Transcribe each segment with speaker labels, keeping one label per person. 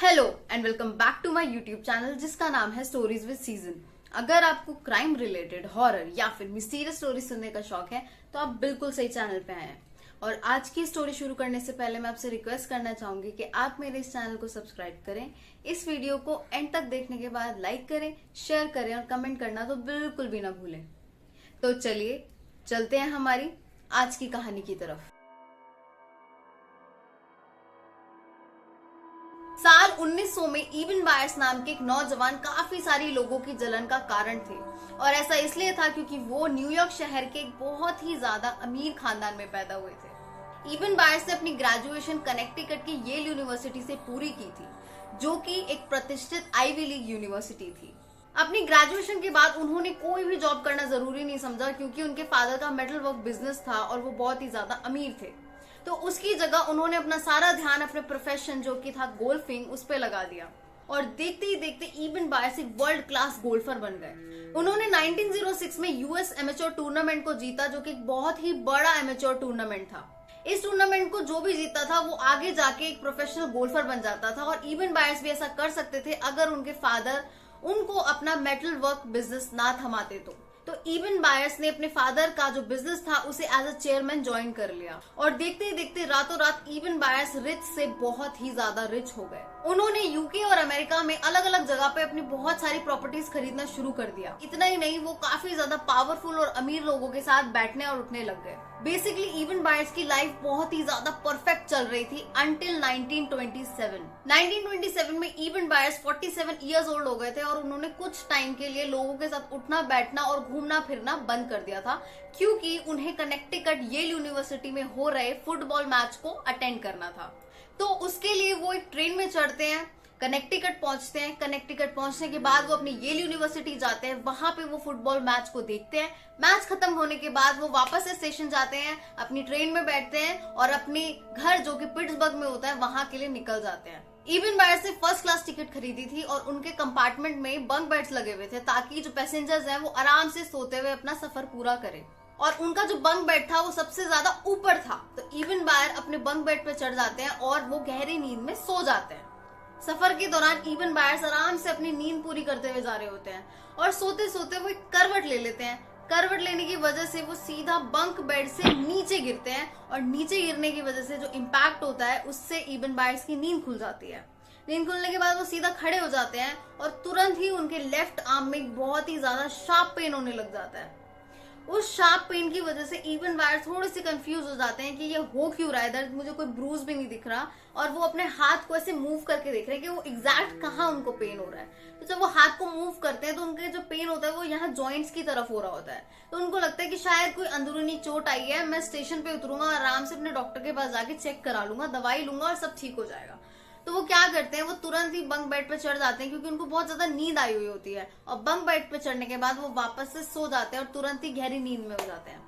Speaker 1: Hello and welcome back to my YouTube channel जिसका नाम है स्टोरीज विद सीजन। अगर आपको क्राइम रिलेटेड हॉरर या फिर मिस्टीरियस स्टोरी सुनने का शौक है तो आप बिल्कुल सही चैनल पे आए हैं। और आज की स्टोरी शुरू करने से पहले मैं आपसे रिक्वेस्ट करना चाहूंगी कि आप मेरे इस चैनल को सब्सक्राइब करें, इस वीडियो को एंड तक देखने के बाद लाइक करें, शेयर करें और कमेंट करना तो बिल्कुल भी ना भूलें। तो चलिए चलते हैं हमारी आज की कहानी की तरफ। साल 1900 में इवन बायर्स नाम के एक नौजवान काफी सारी लोगों की जलन का कारण थे। और ऐसा इसलिए था क्योंकि वो न्यूयॉर्क शहर के एक बहुत ही ज्यादा अमीर खानदान में पैदा हुए थे। इवन बायर्स ने अपनी ग्रेजुएशन कनेक्टिकट की येल यूनिवर्सिटी से पूरी की थी, जो कि एक प्रतिष्ठित आईवी लीग यूनिवर्सिटी थी। अपनी ग्रेजुएशन के बाद उन्होंने कोई भी जॉब करना जरूरी नहीं समझा, क्योंकि उनके फादर का मेटल वर्क बिजनेस था और वो बहुत ही ज्यादा अमीर थे। तो उसकी जगह उन्होंने अपना सारा ध्यान अपने प्रोफेशन जो कि था गोल्फिंग उस पे लगा दिया। और देखते ही देखते इवन बायर्स एक वर्ल्ड क्लास गोल्फर बन गए। उन्होंने 1906 में यूएस एमेच्योर टूर्नामेंट को जीता, जो कि एक बहुत ही बड़ा एमेच्योर टूर्नामेंट था। इस टूर्नामेंट को जो भी जीता था वो आगे जाके एक प्रोफेशनल गोल्फर बन जाता था। और इवन बायर्स भी ऐसा कर सकते थे अगर उनके फादर उनको अपना मेटल वर्क बिजनेस ना थमाते तो इवन बायर्स ने अपने फादर का जो बिजनेस था उसे एज अ चेयरमैन ज्वाइन कर लिया। और देखते ही देखते रातों रात इवन बायर्स रिच से बहुत ही ज्यादा रिच हो गए। उन्होंने यूके और अमेरिका में अलग अलग जगह पे अपनी बहुत सारी प्रॉपर्टीज खरीदना शुरू कर दिया। इतना ही नहीं, वो काफी ज्यादा पावरफुल और अमीर लोगों के साथ बैठने और उठने लग गए। बेसिकली इवन बायर्स की लाइफ बहुत ही ज्यादा परफेक्ट चल रही थी अंटिल 1927। 1927 में इवन बायर्स 47 इयर्स ओल्ड हो गए थे और उन्होंने कुछ टाइम के लिए लोगों के साथ उठना बैठना और घूमना फिरना बंद कर दिया था, क्योंकि उन्हें कनेक्टिकट येल यूनिवर्सिटी में हो रहे फुटबॉल मैच को अटेंड करना था। तो उसके लिए वो एक ट्रेन में चढ़ते हैं, कनेक्टिकट पहुंचते हैं। कनेक्टिकट पहुंचने के बाद वो अपनी येल यूनिवर्सिटी जाते हैं, वहां पे वो फुटबॉल मैच को देखते हैं। मैच खत्म होने के बाद वो वापस से स्टेशन जाते हैं, अपनी ट्रेन में बैठते हैं और अपने घर जो कि पिट्सबर्ग में होता है वहां के लिए निकल जाते हैं। इवन बायर्स ने फर्स्ट क्लास टिकट खरीदी थी और उनके कंपार्टमेंट में बंक बेड्स लगे हुए थे, ताकि जो पैसेंजर्स हैं वो आराम से सोते हुए अपना सफर पूरा करें। और उनका जो बंक बेड था वो सबसे ज्यादा ऊपर था। तो इवन बायर अपने बंक बेड पे चढ़ जाते हैं और वो गहरी नींद में सो जाते हैं। सफर के दौरान इवन बायर्स आराम से अपनी नींद पूरी करते हुए जा रहे होते हैं और सोते सोते वो एक करवट ले लेते हैं। करवट लेने की वजह से वो सीधा बंक बेड से नीचे गिरते हैं और नीचे गिरने की वजह से जो इम्पैक्ट होता है उससे इवन बायर्स की नींद खुल जाती है। नींद खुलने के बाद वो सीधा खड़े हो जाते हैं और तुरंत ही उनके लेफ्ट आर्म में बहुत ही ज्यादा शार्प पेन होने लग जाता है। उस शार्प पेन की वजह से इवन बायर्स थोड़े से कंफ्यूज हो जाते हैं कि ये हो क्यों रहा है, दर्द मुझे कोई ब्रूज भी नहीं दिख रहा। और वो अपने हाथ को ऐसे मूव करके देख रहे हैं कि वो एग्जैक्ट कहाँ उनको पेन हो रहा है। तो जब वो हाथ को मूव करते हैं तो उनके जो पेन होता है वो यहाँ जॉइंट्स की तरफ हो रहा होता है। तो उनको लगता है कि शायद कोई अंदरूनी चोट आई है, मैं स्टेशन पे उतरूंगा, आराम से अपने डॉक्टर के पास जाके चेक करा लूंगा, दवाई लूंगा और सब ठीक हो जाएगा। तो वो क्या करते हैं, वो तुरंत ही बंक बेड पे चढ़ जाते हैं, क्योंकि उनको बहुत ज्यादा नींद आई हुई होती है। और बंक बेड पे चढ़ने के बाद वो वापस से सो जाते हैं और तुरंत ही गहरी नींद में हो जाते हैं।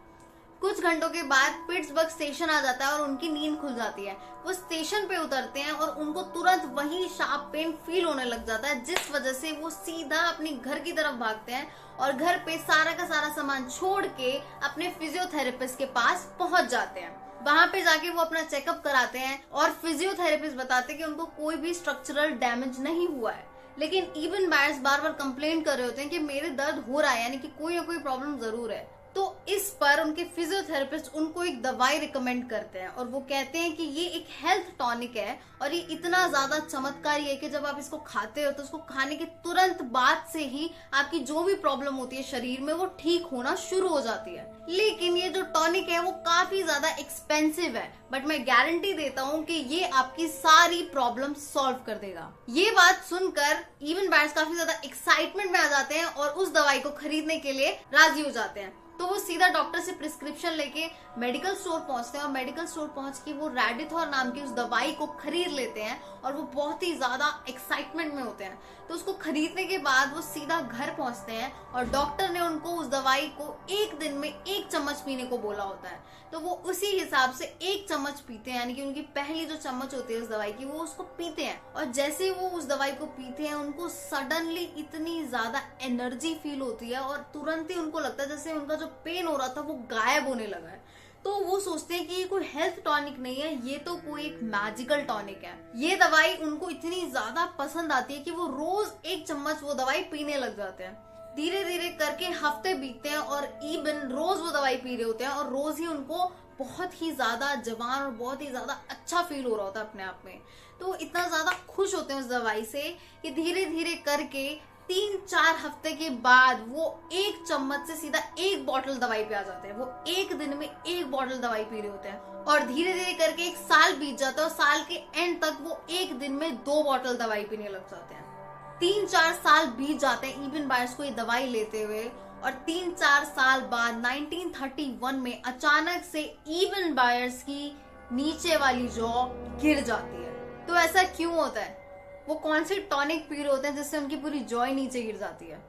Speaker 1: कुछ घंटों के बाद पिट्सबर्ग स्टेशन आ जाता है और उनकी नींद खुल जाती है। वो स्टेशन पे उतरते हैं और उनको तुरंत वही शार्प पेन फील होने लग जाता है, जिस वजह से वो सीधा अपने घर की तरफ भागते हैं और घर पे सारा का सारा सामान छोड़ के अपने फिजियोथेरेपिस्ट के पास पहुंच जाते हैं। वहां पे जाके वो अपना चेकअप कराते हैं और फिजियोथेरेपिस्ट बताते हैं कि उनको कोई भी स्ट्रक्चरल डैमेज नहीं हुआ है। लेकिन इवन बायर्स बार बार कंप्लेन कर रहे होते हैं कि मेरे दर्द हो रहा है, यानी कि कोई ना कोई प्रॉब्लम जरूर है। तो इस पर उनके फिजियोथेरेपिस्ट उनको एक दवाई रिकमेंड करते हैं और वो कहते हैं कि ये एक हेल्थ टॉनिक है और ये इतना ज्यादा चमत्कारी है कि जब आप इसको खाते हो तो उसको खाने के तुरंत बाद से ही आपकी जो भी प्रॉब्लम होती है शरीर में वो ठीक होना शुरू हो जाती है। लेकिन ये जो टॉनिक है वो काफी ज्यादा एक्सपेंसिव है, बट मैं गारंटी देता हूँ कि ये आपकी सारी प्रॉब्लम सॉल्व कर देगा। ये बात सुनकर इवन बायर्स काफी ज्यादा एक्साइटमेंट में आ जाते हैं और उस दवाई को खरीदने के लिए राजी हो जाते हैं। तो वो सीधा डॉक्टर से प्रिस्क्रिप्शन लेके मेडिकल स्टोर पहुंचते हैं और मेडिकल स्टोर पहुंच के वो रेडिथोर नाम की उस दवाई को खरीद लेते हैं और वो बहुत ही ज्यादा एक्साइटमेंट में होते हैं। तो उसको खरीदने के बाद वो सीधा घर पहुंचते हैं और डॉक्टर ने उनको उस दवाई को एक दिन में 1 चम्मच पीने को बोला होता है। तो वो उसी हिसाब से 1 चम्मच पीते हैं, यानी कि उनकी पहली जो चम्मच होती है उस दवाई की वो उसको पीते हैं। और जैसे वो उस दवाई को पीते हैं उनको सडनली इतनी ज्यादा एनर्जी फील होती है और तुरंत ही उनको लगता है जैसे उनका जो पेन हो रहा था वो गायब होने लगा है। तो वो सोचते हैं कि ये कोई हेल्थ टॉनिक नहीं है, ये तो कोई एक मैजिकल टॉनिक है। ये दवाई उनको इतनी ज्यादा पसंद आती है कि वो रोज 1 चम्मच वो दवाई पीने लग जाते हैं। धीरे धीरे करके हफ्ते बीतते हैं और इवन रोज वो दवाई पी रहे होते हैं और रोज ही उनको बहुत ही ज्यादा जवान और बहुत ही ज्यादा अच्छा फील हो रहा होता है अपने आप में। तो इतना ज्यादा खुश होते हैं उस दवाई से कि धीरे धीरे करके 3-4 हफ्ते के बाद वो 1 चम्मच से सीधा 1 बॉटल दवाई पे आ जाते हैं। वो एक दिन में 1 बॉटल दवाई पी रहे होते हैं और धीरे धीरे करके 1 साल बीत जाता है और साल के एंड तक वो एक दिन में 2 बॉटल दवाई पीने लग जाते हैं। 3-4 साल बीत जाते हैं इवन बायर्स को ये दवाई लेते हुए और 3-4 साल बाद 1931 में अचानक से इवन बायर्स की नीचे वाली जॉ गिर जाती है। तो ऐसा क्यों होता है? वो कौन सी टॉनिक पी रहे होते हैं जिससे उनकी पूरी जॉ नीचे गिर जाती है?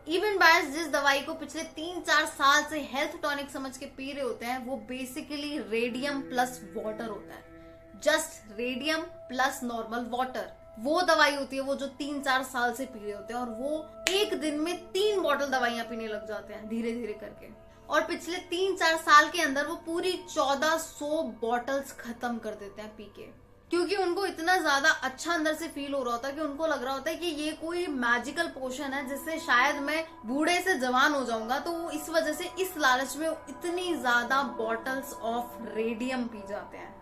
Speaker 1: इवन बायर्स जिस दवाई को पिछले 3-4 साल से हेल्थ टॉनिक समझ के पी रहे होते हैं वो बेसिकली रेडियम प्लस वाटर होता है। Just radium plus normal water वो दवाई होती है वो जो 3-4 साल से पी रहे होते हैं और वो एक दिन में 3 बॉटल दवाइयां पीने लग जाते हैं धीरे धीरे करके। और पिछले 3-4 साल के अंदर वो पूरी 1400 बॉटल्स खत्म कर देते हैं पी के, क्योंकि उनको इतना ज्यादा अच्छा अंदर से फील हो रहा होता है कि उनको लग रहा होता है कि ये कोई मैजिकल पोशन है जिससे शायद मैं बूढ़े से जवान हो जाऊंगा। तो वो इस वजह से इस लालच में इतनी ज्यादा बॉटल्स ऑफ रेडियम पी जाते हैं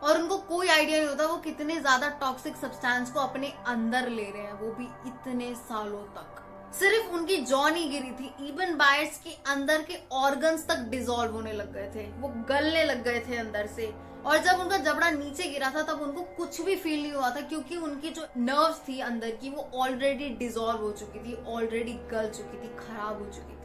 Speaker 1: और उनको कोई आइडिया नहीं होता वो कितने ज्यादा टॉक्सिक सब्सटेंस को अपने अंदर ले रहे हैं, वो भी इतने सालों तक। सिर्फ उनकी जॉ नहीं गिरी थी, इवन बायर्स के अंदर के ऑर्गन्स तक डिसॉल्व होने लग गए थे, वो गलने लग गए थे अंदर से। और जब उनका जबड़ा नीचे गिरा था तब उनको कुछ भी फील नहीं हुआ था, क्योंकि उनकी जो नर्व्स थी अंदर की वो ऑलरेडी डिसॉल्व हो चुकी थी, ऑलरेडी गल चुकी थी, खराब हो चुकी थी।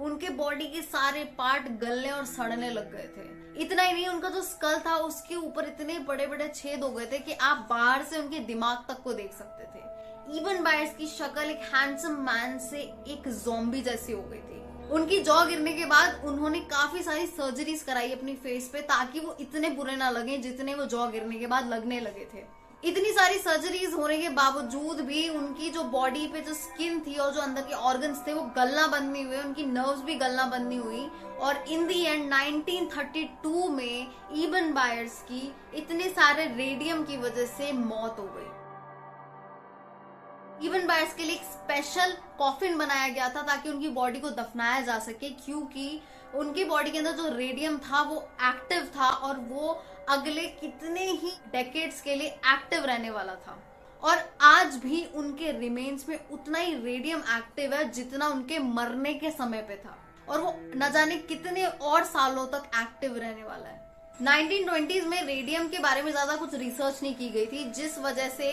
Speaker 1: उनके बॉडी के सारे पार्ट गलने और सड़ने लग गए थे। इतना ही नहीं, उनका जो स्कल था उसके ऊपर इतने बड़े बड़े छेद हो गए थे कि आप बाहर से उनके दिमाग तक को देख सकते थे। इवन बायर्स की शक्ल एक हैंडसम मैन से एक ज़ॉम्बी जैसी हो गई थी। उनकी जॉ गिरने के बाद उन्होंने काफी सारी सर्जरीज कराई अपनी फेस पे ताकि वो इतने बुरे ना लगे जितने वो जॉ गिरने के बाद लगने लगे थे। इतनी सारी सर्जरीज होने के बावजूद भी उनकी जो बॉडी पे जो स्किन थी और जो अंदर के ऑर्गन्स थे वो गलना बंद नहीं हुए, उनकी नर्व्स भी गलना बंद नहीं हुई और इन दी एंड 1932 में इवन बायर्स की इतने सारे रेडियम की वजह से मौत हो गई। इवन बायर्स के लिए एक स्पेशल कॉफिन बनाया गया था ताकि उनकी बॉडी को दफनाया जा सके, क्योंकि उनकी बॉडी के अंदर जो रेडियम था वो एक्टिव था और वो अगले कितने ही डेकेड्स के लिए एक्टिव रहने वाला था। और आज भी उनके रिमेन्स में उतना ही रेडियम एक्टिव है जितना उनके मरने के समय पे था और वो न जाने कितने और सालों तक एक्टिव रहने वाला है। 1920s में रेडियम के बारे में ज्यादा कुछ रिसर्च नहीं की गई थी, जिस वजह से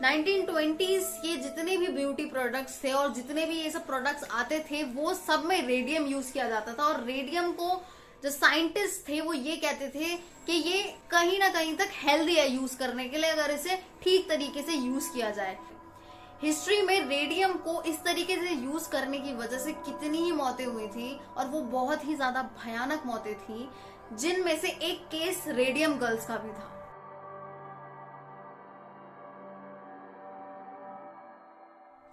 Speaker 1: 1920s के जितने भी ब्यूटी प्रोडक्ट्स थे और जितने भी ये सब प्रोडक्ट्स आते थे वो सब में रेडियम यूज किया जाता था। और रेडियम को जो साइंटिस्ट थे वो ये कहते थे कि ये कहीं ना कहीं तक हेल्दी है यूज करने के लिए, अगर इसे ठीक तरीके से यूज किया जाए। हिस्ट्री में रेडियम को इस तरीके से यूज करने की वजह से कितनी ही मौतें हुई थी और वो बहुत ही ज्यादा भयानक मौतें थी, जिनमें से एक केस रेडियम गर्ल्स का भी था।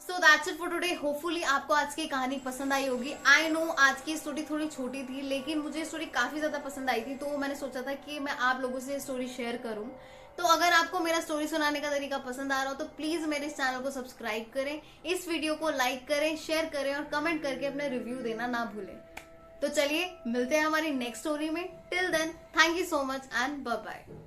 Speaker 1: So that's it for today. Hopefully आपको आज की कहानी पसंद आई होगी। आई नो आज की स्टोरी थोड़ी छोटी थी, लेकिन मुझे स्टोरी काफी ज्यादा पसंद आई थी, तो मैंने सोचा था कि मैं आप लोगों से स्टोरी शेयर करूं। तो अगर आपको मेरा स्टोरी सुनाने का तरीका पसंद आ रहा हो तो प्लीज मेरे इस चैनल को सब्सक्राइब करें, इस वीडियो को लाइक करें, शेयर करें और कमेंट करके अपने रिव्यू देना ना भूलें। तो चलिए मिलते हैं हमारी नेक्स्ट स्टोरी में। Till then thank you so much and bye bye.